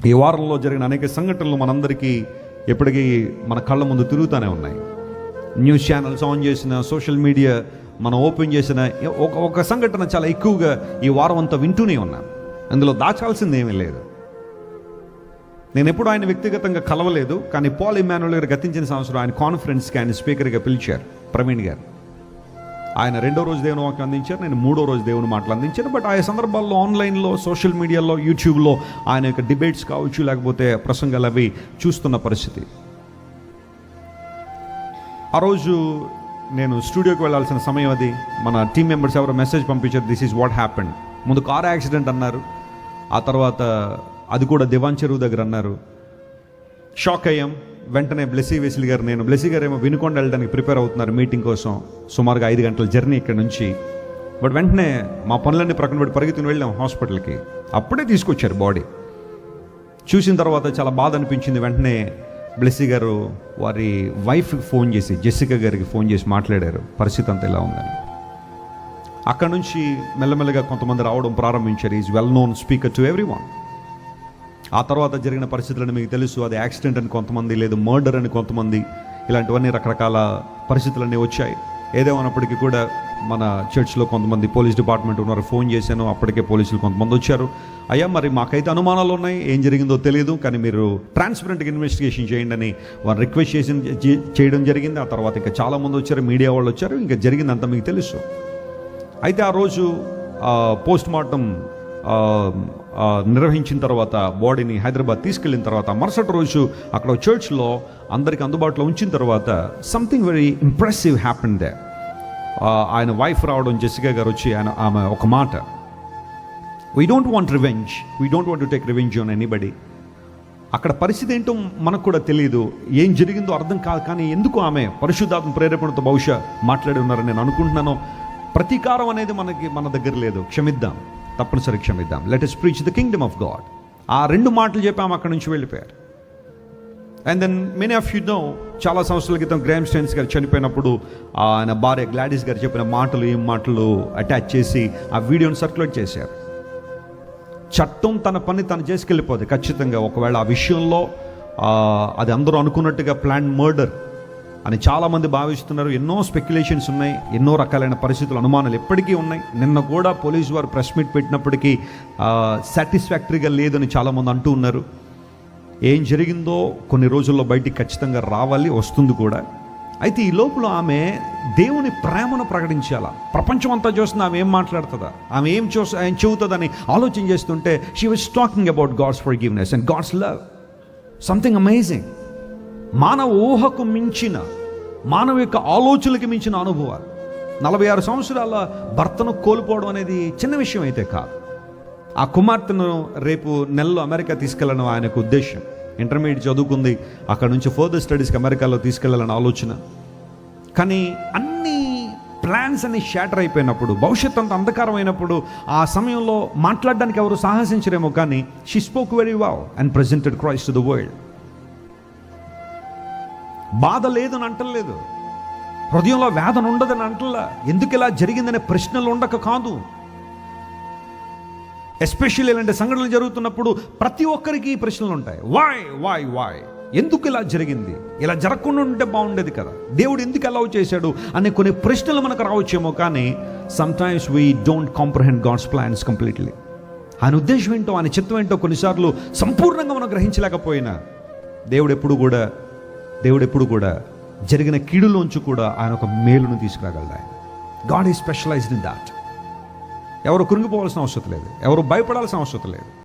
ఈ వారంలో జరిగిన అనేక సంఘటనలు మనందరికీ ఎప్పటికీ మన కళ్ళ ముందు తిరుగుతూనే ఉన్నాయి. న్యూస్ ఛానల్స్ ఆన్ చేసిన, సోషల్ మీడియా మనం ఓపెన్ చేసిన ఒక సంఘటన చాలా ఎక్కువగా ఈ వారం అంతా వింటూనే ఉన్నాను. అందులో దాచాల్సింది ఏమీ లేదు. నేను ఎప్పుడు ఆయన వ్యక్తిగతంగా కలవలేదు, కానీ పాల్ ఇమ్మాన్యుయల్ గారు గతించిన సంవత్సరం ఆయన కాన్ఫరెన్స్కి ఆయన స్పీకర్గా పిలిచారు, ప్రవీణ్ గారు. ఆయన 2వ రోజు దేవుని వాక్యం అందించారు, నేను 3వ రోజు దేవుని మాటలు అందించాను. బట్ ఆయా సందర్భాల్లో ఆన్లైన్లో, సోషల్ మీడియాలో, యూట్యూబ్లో ఆయన యొక్క డిబేట్స్ కావచ్చు, లేకపోతే ప్రసంగాలు అవి చూస్తున్న పరిస్థితి. ఆ రోజు నేను స్టూడియోకి వెళ్ళాల్సిన సమయం అది. మన టీం మెంబర్స్ ఎవరో మెసేజ్ పంపించారు, దిస్ ఈజ్ వాట్ హ్యాపెండ్. ముందు కార్ యాక్సిడెంట్ అన్నారు, ఆ తర్వాత అది కూడా దివాన్ చెరువు దగ్గర అన్నారు. షాక్ అయ్యాం. వెంటనే బ్లెస్సీ గారు, నేను బ్లెస్సీ గారు ఏమో వినుకొండ వెళ్ళడానికి ప్రిపేర్ అవుతున్నారు మీటింగ్ కోసం, సుమారుగా 5 గంటల జర్నీ ఇక్కడ నుంచి. బట్ వెంటనే మా పనులన్నీ ప్రక్కన పెట్టి పరిగెత్తుని వెళ్ళాం హాస్పిటల్కి. అప్పుడే తీసుకొచ్చారు బాడీ. చూసిన తర్వాత చాలా బాధ అనిపించింది. వెంటనే బ్లెస్సీ గారు వారి వైఫ్కి ఫోన్ చేసి, జెసికా గారికి ఫోన్ చేసి మాట్లాడారు, పరిస్థితి అంతా ఇలా ఉందని. అక్కడ నుంచి మెల్లమెల్లగా కొంతమంది రావడం ప్రారంభించారు. Is well known speaker to every one. ఆ తర్వాత జరిగిన పరిస్థితులను మీకు తెలుసు. అది యాక్సిడెంట్ అని కొంతమంది, లేదు మర్డర్ అని కొంతమంది, ఇలాంటివన్నీ రకరకాల పరిస్థితులన్నీ వచ్చాయి. ఏదేమన్నప్పటికీ కూడా మన చర్చ్లో కొంతమంది పోలీస్ డిపార్ట్మెంట్ ఉన్నారు, ఫోన్ చేశాను, అప్పటికే పోలీసులు కొంతమంది వచ్చారు. అయ్యా మరి మాకైతే అనుమానాలు ఉన్నాయి, ఏం జరిగిందో తెలియదు, కానీ మీరు ట్రాన్స్పరెంట్గా ఇన్వెస్టిగేషన్ చేయండి అని వారు రిక్వెస్ట్ చేయడం జరిగింది. ఆ తర్వాత ఇంకా చాలామంది వచ్చారు, మీడియా వాళ్ళు వచ్చారు, ఇంకా జరిగిందంతా మీకు తెలుసు. అయితే ఆ రోజు పోస్ట్ మార్టం నిర్వహించిన తర్వాత బాడీని హైదరాబాద్ తీసుకెళ్ళిన తర్వాత మరుసటి రోజు అక్కడ చర్చ్లో అందరికి అందుబాటులో ఉంచిన తర్వాత something very impressive happened they. ఆయన వైఫ్ రావడం, జెసికా గారు వచ్చి ఆమె ఒక మాట, we don't want revenge, we don't want to take revenge on anybody. అక్కడ పరిస్థితి ఏంటో మనకు కూడా తెలియదు, ఏం జరిగిందో అర్థం కాదు, కానీ ఎందుకు ఆమె పరిశుద్ధాత్మ ప్రేరేపణతో బహుశా మాట్లాడి ఉన్నారని నేను అనుకుంటున్నాను. ప్రతీకారం అనేది మన దగ్గర లేదు, క్షమిద్దాం, తప్పనిసరి క్షమిద్దాం. Let us preach the kingdom of God. ఆ 2 మాటలు చెప్పాము, అక్కడి నుంచి వెళ్ళిపోయారు. And then many of you know, చాలా సంవత్సరాల క్రితం గ్రాహం స్టెయిన్స్ గారు చనిపోయినప్పుడు ఆయన భార్య గ్లాడిస్ గారు చెప్పిన మాటలు, ఏం మాటలు అటాచ్ చేసి ఆ వీడియోని సర్క్యులేట్ చేశారు. చట్టం తన పని తను చేసుకెళ్ళిపోదు ఖచ్చితంగా. ఒకవేళ ఆ విషయంలో అది అందరూ అనుకున్నట్టుగా ప్లాన్ మర్డర్ అని చాలామంది భావిస్తున్నారు. ఎన్నో స్పెక్యులేషన్స్ ఉన్నాయి, ఎన్నో రకాలైన పరిస్థితులు, అనుమానాలు ఎప్పటికీ ఉన్నాయి. నిన్న కూడా పోలీసు వారు ప్రెస్ మీట్ పెట్టినప్పటికీ సాటిస్ఫాక్టరీగా లేదని చాలామంది అంటూ ఉన్నారు. ఏం జరిగిందో కొన్ని రోజుల్లో బయటికి ఖచ్చితంగా రావాలి, వస్తుంది కూడా. అయితే ఈ లోపల ఆమె దేవుని ప్రేమను ప్రకటించాలా, ప్రపంచం అంతా చూస్తుంది, ఆమె ఏం మాట్లాడుతుందా, ఆమె ఏం చెబుతుందని ఆలోచన చేస్తుంటే she was talking about God's forgiveness and God's love. Something amazing. మానవ ఊహకు మించిన, మానవ యొక్క ఆలోచనలకు మించిన అనుభవాలు. 46 సంవత్సరాల భర్తను కోల్పోవడం అనేది చిన్న విషయం అయితే కాదు. ఆ కుమార్తెను రేపు నెలలో అమెరికా తీసుకెళ్ళడం ఆయనకు ఉద్దేశం. ఇంటర్మీడియట్ చదువుకుంది, అక్కడ నుంచి ఫర్దర్ స్టడీస్కి అమెరికాలో తీసుకెళ్లాలని ఆలోచన. కానీ అన్ని ప్లాన్స్ అన్ని షాటర్ అయిపోయినప్పుడు, భవిష్యత్ అంత అంధకారం అయినప్పుడు, ఆ సమయంలో మాట్లాడడానికి ఎవరు సాహసించరేమో, కానీ she spoke very well and presented Christ to the world. బాధ లేదని అంటలేదు, హృదయంలో వేదన ఉండదని అంటలా, ఎందుకు ఇలా జరిగిందనే ప్రశ్నలు ఉండక కాదు. ఎస్పెషల్లీ ఇలాంటి సంఘటనలు జరుగుతున్నప్పుడు ప్రతి ఒక్కరికి ఈ ప్రశ్నలు ఉంటాయి. వై ఎందుకు ఇలా జరిగింది, ఇలా జరగకుండా ఉంటే బాగుండేది కదా, దేవుడు ఎందుకు అలౌ చేశాడు అనే కొన్ని ప్రశ్నలు మనకు రావచ్చేమో, కానీ sometimes we don't comprehend God's plans completely. ఆయన ఉద్దేశం ఏంటో, ఆయన చిత్తం ఏంటో కొన్నిసార్లు సంపూర్ణంగా మనం గ్రహించలేకపోయినా దేవుడు ఎప్పుడు కూడా జరిగిన కీడులోంచి కూడా ఆయన ఒక మేలును తీసుకురాగలడు. ఆయన God is specialised in that. ఎవరు కృంగిపోవాల్సిన అవసరం లేదు, ఎవరు భయపడాల్సిన అవసరం లేదు.